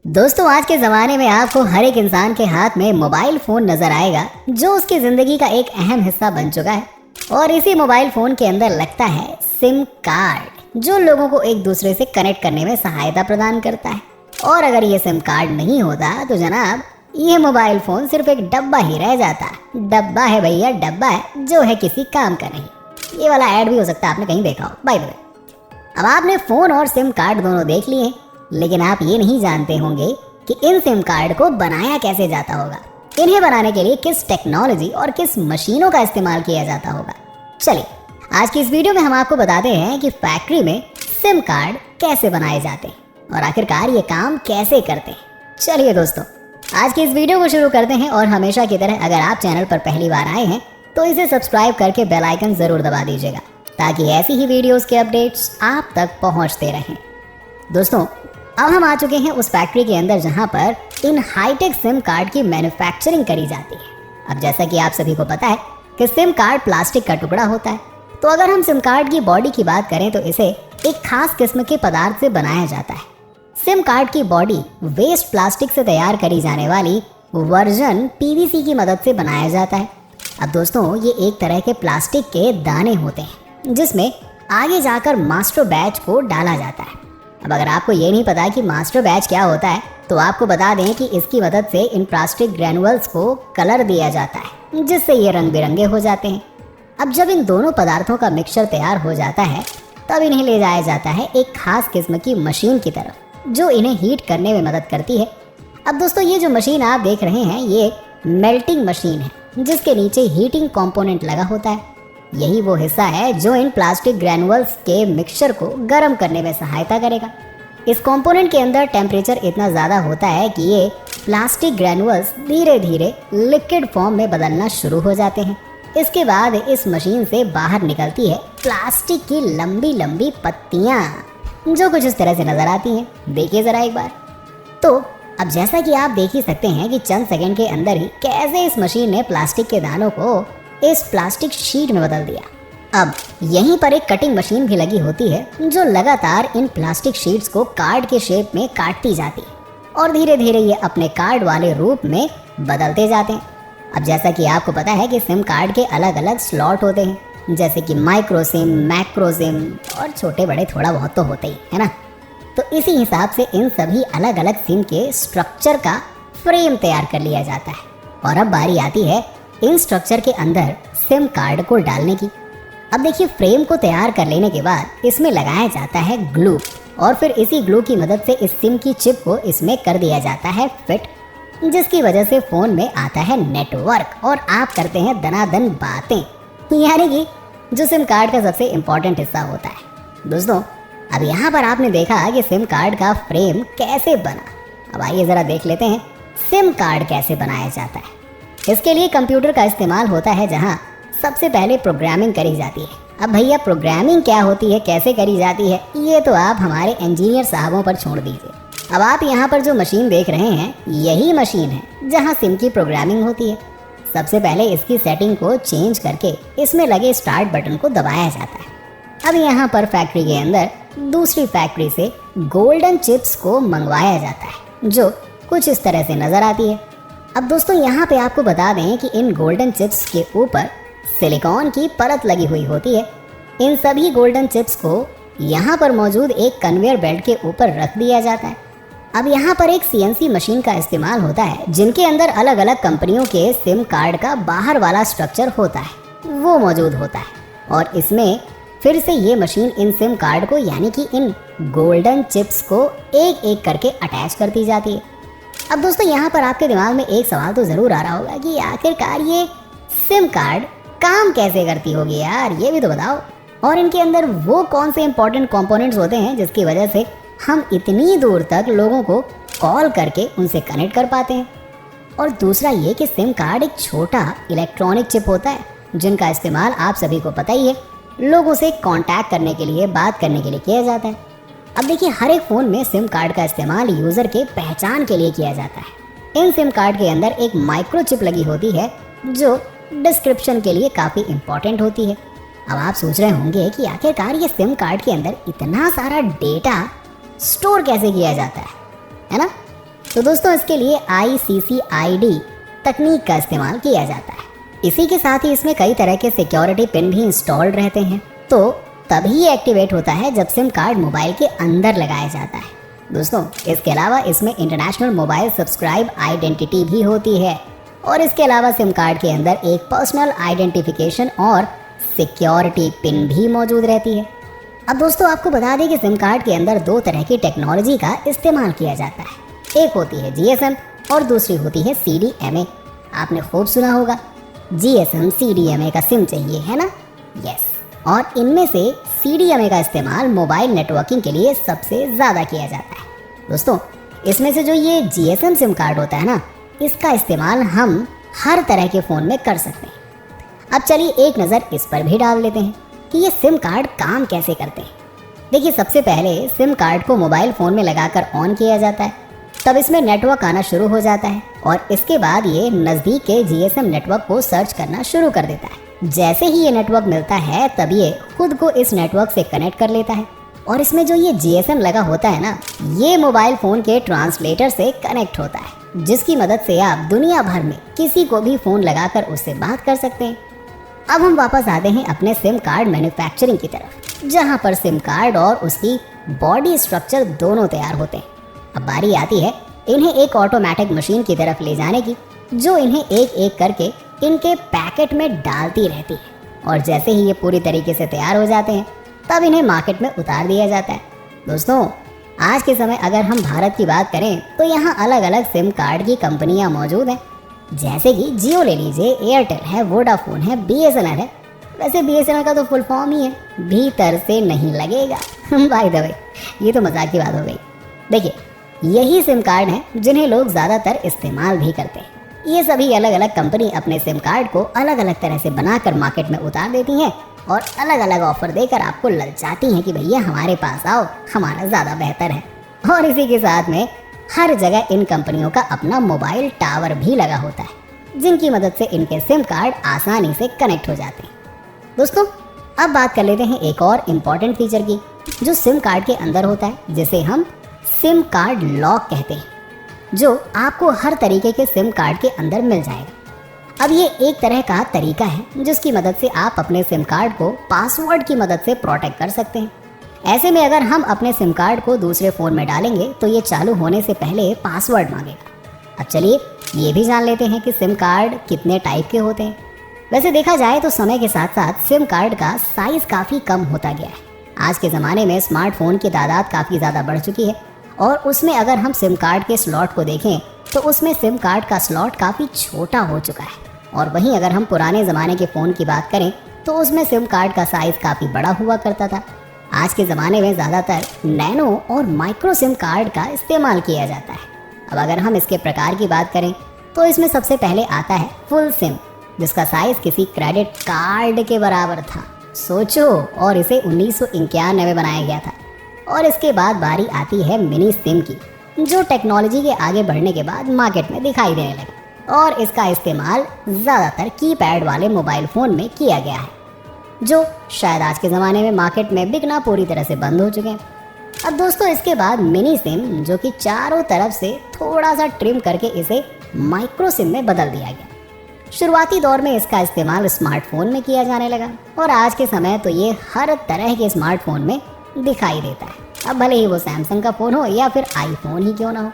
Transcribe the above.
दोस्तों, आज के ज़माने में आपको हर एक इंसान के हाथ में मोबाइल फ़ोन नज़र आएगा जो उसकी ज़िंदगी का एक अहम हिस्सा बन चुका है। और इसी मोबाइल फ़ोन के अंदर लगता है सिम कार्ड, जो लोगों को एक दूसरे से कनेक्ट करने में सहायता प्रदान करता है। और अगर ये सिम कार्ड नहीं होता तो जनाब ये मोबाइल फ़ोन सिर्फ एक डब्बा ही रह जाता। डब्बा है भैया, डब्बा है जो है किसी काम का नहीं। ये वाला ऐड भी हो सकता है आपने कहीं देखा हो। बाय द वे, अब आपने फ़ोन और सिम कार्ड दोनों देख लिए, लेकिन आप ये नहीं जानते होंगे कि इन सिम कार्ड को बनाया कैसे जाता होगा। इन्हें बनाने के लिए किस टेक्नोलॉजी और किस मशीनों का इस्तेमाल किया जाता होगा। चलिए, आज की इस वीडियो में हम आपको बताते हैं कि फैक्ट्री में सिम कार्ड कैसे बनाए जाते हैं और आखिरकार ये काम कैसे करते हैं। चलिए दोस्तों, आज की इस वीडियो को शुरू करते हैं। और हमेशा की तरह अगर आप चैनल पर पहली बार आए हैं तो इसे सब्सक्राइब करके बेल आइकन जरूर दबा दीजिएगा, ताकि ऐसी ही वीडियोस के अपडेट्स आप तक पहुंचते रहें। दोस्तों, अब हम आ चुके हैं उस फैक्ट्री के अंदर जहां पर इन हाईटेक सिम कार्ड की मैन्युफैक्चरिंग करी जाती है। अब जैसा कि आप सभी को पता है कि सिम कार्ड प्लास्टिक का टुकड़ा होता है, तो अगर हम सिम कार्ड की बॉडी की बात करें तो इसे एक खास किस्म के पदार्थ से बनाया जाता है। सिम कार्ड की बॉडी वेस्ट प्लास्टिक से तैयार करी जाने वाली वर्जन पीवीसी की मदद से बनाया जाता है। अब दोस्तों, ये एक तरह के प्लास्टिक के दाने होते हैं जिसमें आगे जाकर मास्टर बैच को डाला जाता है। अब अगर आपको ये नहीं पता कि मास्टर बैच क्या होता है, तो आपको बता दें कि इसकी मदद से इन प्लास्टिक ग्रैनुअल्स को कलर दिया जाता है, जिससे ये रंग बिरंगे हो जाते हैं। अब जब इन दोनों पदार्थों का मिक्सचर तैयार हो जाता है, तब इन्हें ले जाया जाता है एक खास किस्म की मशीन की तरफ, जो इन्हें हीट करने में मदद करती है। अब दोस्तों, ये जो मशीन आप देख रहे हैं, ये मेल्टिंग मशीन है, जिसके नीचे हीटिंग कंपोनेंट लगा होता है। यही वो हिस्सा है जो इन प्लास्टिक ग्रैनुअल्स के मिक्सचर को गर्म करने में सहायता करेगा। इस कंपोनेंट के अंदर टेम्परेचर इतना ज़्यादा होता है कि ये प्लास्टिक ग्रैनुअल्स धीरे धीरे लिक्विड फॉर्म में बदलना शुरू हो जाते हैं। इसके बाद इस मशीन से बाहर निकलती है प्लास्टिक की लंबी लंबी पत्तियाँ, जो कुछ इस तरह से नज़र आती हैं। देखिए ज़रा एक बार। तो अब जैसा कि आप देख ही सकते हैं कि चंद सेकंड के अंदर ही कैसे इस मशीन ने प्लास्टिक के दानों को इस प्लास्टिक शीट में बदल दिया। अब यहीं पर एक कटिंग मशीन भी लगी होती है, जो लगातार इन प्लास्टिक शीट्स को कार्ड के शेप में काटती जाती है और धीरे धीरे ये अपने कार्ड वाले रूप में बदलते जाते हैं। अब जैसा कि आपको पता है कि सिम कार्ड के अलग अलग स्लॉट होते हैं, जैसे कि माइक्रो सिम, मैक्रो सिम और छोटे बड़े थोड़ा बहुत तो होते ही है ना। तो इसी हिसाब से इन सभी अलग अलग सिम के स्ट्रक्चर का फ्रेम तैयार कर लिया जाता है। और अब बारी आती है इन स्ट्रक्चर के अंदर सिम कार्ड को डालने की। अब देखिए, फ्रेम को तैयार कर लेने के बाद इसमें लगाया जाता है ग्लू, और फिर इसी ग्लू की मदद से इस सिम की चिप को इसमें कर दिया जाता है फिट, जिसकी वजह से फ़ोन में आता है नेटवर्क और आप करते हैं दनादन बातें, यानी कि जो सिम कार्ड का सबसे इम्पोर्टेंट हिस्सा होता है। दोस्तों, अब यहाँ पर आपने देखा कि सिम कार्ड का फ्रेम कैसे बना। अब आइए ज़रा देख लेते हैं सिम कार्ड कैसे बनाया जाता है। इसके लिए कंप्यूटर का इस्तेमाल होता है, जहाँ सबसे पहले प्रोग्रामिंग करी जाती है। अब भैया, प्रोग्रामिंग क्या होती है, कैसे करी जाती है, ये तो आप हमारे इंजीनियर साहबों पर छोड़ दीजिए। अब आप यहाँ पर जो मशीन देख रहे हैं, यही मशीन है जहाँ सिम की प्रोग्रामिंग होती है। सबसे पहले इसकी सेटिंग को चेंज करके इसमें लगे स्टार्ट बटन को दबाया जाता है। अब यहाँ पर फैक्ट्री के अंदर दूसरी फैक्ट्री से गोल्डन चिप्स को मंगवाया जाता है, जो कुछ इस तरह से नज़र आती है। अब दोस्तों, यहाँ पे आपको बता दें कि इन गोल्डन चिप्स के ऊपर सिलिकॉन की परत लगी हुई होती है। इन सभी गोल्डन चिप्स को यहाँ पर मौजूद एक कन्वेयर बेल्ट के ऊपर रख दिया जाता है। अब यहाँ पर एक सीएनसी मशीन का इस्तेमाल होता है, जिनके अंदर अलग अलग कंपनियों के सिम कार्ड का बाहर वाला स्ट्रक्चर होता है, वो मौजूद होता है। और इसमें फिर से ये मशीन इन सिम कार्ड को, यानी कि इन गोल्डन चिप्स को एक एक करके अटैच करती जाती है। अब दोस्तों, यहाँ पर आपके दिमाग में एक सवाल तो ज़रूर आ रहा होगा कि आखिरकार ये सिम कार्ड काम कैसे करती होगी यार, ये भी तो बताओ। और इनके अंदर वो कौन से इंपॉर्टेंट कंपोनेंट्स होते हैं जिसकी वजह से हम इतनी दूर तक लोगों को कॉल करके उनसे कनेक्ट कर पाते हैं। और दूसरा ये कि सिम कार्ड एक छोटा इलेक्ट्रॉनिक चिप होता है, जिनका इस्तेमाल आप सभी को पता ही है, लोगों से कांटेक्ट करने के लिए, बात करने के लिए किया जाता है। अब देखिए, हर एक फ़ोन में सिम कार्ड का इस्तेमाल यूज़र के पहचान के लिए किया जाता है। इन सिम कार्ड के अंदर एक माइक्रो चिप लगी होती है, जो डिस्क्रिप्शन के लिए काफ़ी इम्पोर्टेंट होती है। अब आप सोच रहे होंगे कि आखिरकार ये सिम कार्ड के अंदर इतना सारा डेटा स्टोर कैसे किया जाता है ना। तो दोस्तों इसके लिए ICCID तकनीक का इस्तेमाल किया जाता है। इसी के साथ ही इसमें कई तरह के सिक्योरिटी पिन भी इंस्टॉल्ड रहते हैं, तो तभी ये एक्टिवेट होता है जब सिम कार्ड मोबाइल के अंदर लगाया जाता है। दोस्तों इसके अलावा इसमें इंटरनेशनल मोबाइल सब्सक्राइब आइडेंटिटी भी होती है और इसके अलावा सिम कार्ड के अंदर एक पर्सनल आइडेंटिफिकेशन और सिक्योरिटी पिन भी मौजूद रहती है। अब दोस्तों आपको बता दें कि सिम कार्ड के अंदर दो तरह की टेक्नोलॉजी का इस्तेमाल किया जाता है। एक होती है GSM और दूसरी होती है CDMA। आपने खूब सुना होगा, GSM CDMA का सिम चाहिए, है ना? यस। और इनमें से CDMA का इस्तेमाल मोबाइल नेटवर्किंग के लिए सबसे ज़्यादा किया जाता है। दोस्तों इसमें से जो ये GSM सिम कार्ड होता है ना, इसका इस्तेमाल हम हर तरह के फ़ोन में कर सकते हैं। अब चलिए एक नज़र इस पर भी डाल लेते हैं कि ये सिम कार्ड काम कैसे करते हैं। देखिए सबसे पहले सिम कार्ड को मोबाइल फ़ोन में लगाकर ऑन किया जाता है, तब इसमें नेटवर्क आना शुरू हो जाता है और इसके बाद ये नज़दीक के GSM नेटवर्क को सर्च करना शुरू कर देता है। जैसे ही ये नेटवर्क मिलता है तब ये खुद को इस नेटवर्क से कनेक्ट कर लेता है और इसमें जो ये GSM लगा होता है ना, ये मोबाइल फ़ोन के ट्रांसलेटर से कनेक्ट होता है, जिसकी मदद से आप दुनिया भर में किसी को भी फ़ोन लगाकर उससे बात कर सकते हैं। अब हम वापस आते हैं अपने सिम कार्ड मैन्युफैक्चरिंग की तरफ, जहाँ पर सिम कार्ड और उसकी बॉडी स्ट्रक्चर दोनों तैयार होते हैं। अब बारी आती है इन्हें एक ऑटोमेटिक मशीन की तरफ ले जाने की, जो इन्हें एक एक करके इनके पैकेट में डालती रहती है और जैसे ही ये पूरी तरीके से तैयार हो जाते हैं तब इन्हें मार्केट में उतार दिया जाता है। दोस्तों आज के समय अगर हम भारत की बात करें तो यहाँ अलग अलग सिम कार्ड की कंपनियाँ मौजूद हैं, जैसे कि जियो ले लीजिए, एयरटेल है, वोडाफोन है, BSNL है। वैसे BSNL का तो फुल फॉर्म ही है, भीतर से नहीं लगेगा। बाय द वे ये तो मजाक की बात हो गई। देखिए यही सिम कार्ड हैं जिन्हें लोग ज़्यादातर इस्तेमाल भी करते हैं। ये सभी अलग अलग कंपनी अपने सिम कार्ड को अलग अलग तरह से बनाकर मार्केट में उतार देती हैं और अलग अलग ऑफर देकर आपको ललचाती हैं कि भैया हमारे पास आओ, हमारा ज़्यादा बेहतर है। और इसी के साथ में हर जगह इन कंपनियों का अपना मोबाइल टावर भी लगा होता है, जिनकी मदद से इनके सिम कार्ड आसानी से कनेक्ट हो जाते हैं। दोस्तों अब बात कर लेते हैं एक और इम्पॉर्टेंट फीचर की, जो सिम कार्ड के अंदर होता है, जिसे हम सिम कार्ड लॉक कहते हैं, जो आपको हर तरीके के सिम कार्ड के अंदर मिल जाएगा। अब ये एक तरह का तरीका है जिसकी मदद से आप अपने सिम कार्ड को पासवर्ड की मदद से प्रोटेक्ट कर सकते हैं। ऐसे में अगर हम अपने सिम कार्ड को दूसरे फ़ोन में डालेंगे तो ये चालू होने से पहले पासवर्ड मांगेगा। अब चलिए ये भी जान लेते हैं कि सिम कार्ड कितने टाइप के होते हैं। वैसे देखा जाए तो समय के साथ साथ सिम कार्ड का साइज़ काफ़ी कम होता गया है। आज के ज़माने में स्मार्टफोन की तादाद काफ़ी ज़्यादा बढ़ चुकी है और उसमें अगर हम सिम कार्ड के स्लॉट को देखें तो उसमें सिम कार्ड का स्लॉट काफ़ी छोटा हो चुका है। और वहीं अगर हम पुराने ज़माने के फ़ोन की बात करें तो उसमें सिम कार्ड का साइज़ काफ़ी बड़ा हुआ करता था। आज के ज़माने में ज़्यादातर नैनो और माइक्रो सिम कार्ड का इस्तेमाल किया जाता है। अब अगर हम इसके प्रकार की बात करें तो इसमें सबसे पहले आता है फुल सिम, जिसका साइज़ किसी क्रेडिट कार्ड के बराबर था, सोचो। और इसे 1991 में बनाया गया था। और इसके बाद बारी आती है मिनी सिम की, जो टेक्नोलॉजी के आगे बढ़ने के बाद मार्केट में दिखाई देने लगी और इसका इस्तेमाल ज़्यादातर कीपैड वाले मोबाइल फ़ोन में किया गया है, जो शायद आज के ज़माने में मार्केट में बिकना पूरी तरह से बंद हो चुके हैं। अब दोस्तों इसके बाद मिनी सिम, जो कि चारों तरफ से थोड़ा सा ट्रिम करके इसे माइक्रो सिम में बदल दिया गया। शुरुआती दौर में इसका इस्तेमाल स्मार्टफोन में किया जाने लगा और आज के समय तो ये हर तरह के स्मार्टफोन में दिखाई देता है। अब भले ही वो सैमसंग का फ़ोन हो या फिर आईफोन ही क्यों ना हो।